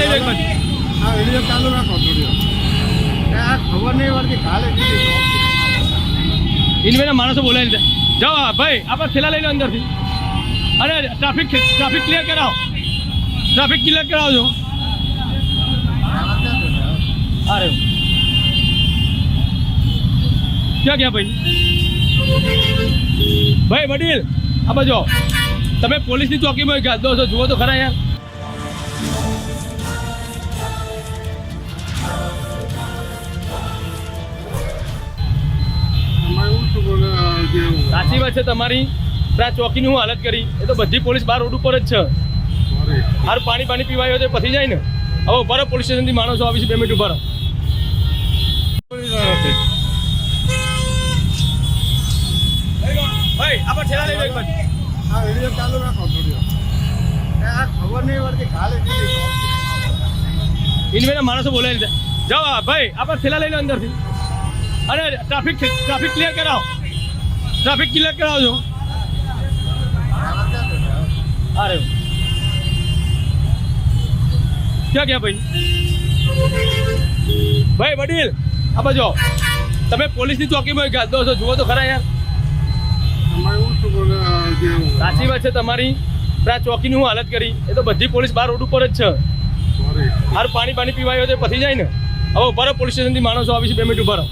લઈ લો એક બાજુ. આ વિડીયો ચાલુ રાખો થોડી આ ખબર નહીં પડતી કાલે ઇનવેના માણસો બોલાવી લીધા. જાઓ ભાઈ આપણે થેલા લઈ લો અંદરથી. અરે ટ્રાફિક ક્લિયર કરાવો. ટ્રાફિક ક્લિયર કરાવજો. અરે ક્યાં ગયા ભાઈ? ભાઈ વડીલ આ બાજુ તમે પોલીસની ચોકીમાં ગાદો છો, જુઓ તો ખરા યાર. સાચી વાત છે તમારી. આ ચોકીની હું હાલત કરી એ તો બધી પોલીસ બહાર રોડ ઉપર જ છે. હાર પાણી પીવાયો તો પતી જાય ને. હવે ઉભા રહો, પોલીસ સ્ટેશનથી માણસો આવી છે, 2 મિનિટ ઉભા રહો. ભાઈ આપણે ઠેલા લઈ લો એક બાજુ. આ વિડીયો ચાલુ રાખો થોડી આ ખબર નહીં પડતી કાલે ઇનવેના માણસો બોલાવી લીધા. જાઓ ભાઈ આપણે થેલા લઈ લો અંદરથી. અરે ટ્રાફિક ક્લિયર કરાવો. ટ્રાફિક ક્લિયર કરાવજો. અરે ક્યાં ગયા ભાઈ? ભાઈ વડીલ આ બાજુ તમે પોલીસની ચોકીમાં ગાદો છો, જુઓ તો ખરા યાર. સાચી વાત છે તમારી. આ ચોકીની હું હાલત કરી એ તો બધી પોલીસ બહાર રોડ ઉપર જ છે. હાર પાણી પીવાયો તો પતી જાય ને. હવે ઉભા રહો, પોલીસ સ્ટેશનથી માણસો આવી છે, 2 મિનિટ ઉભા રહો.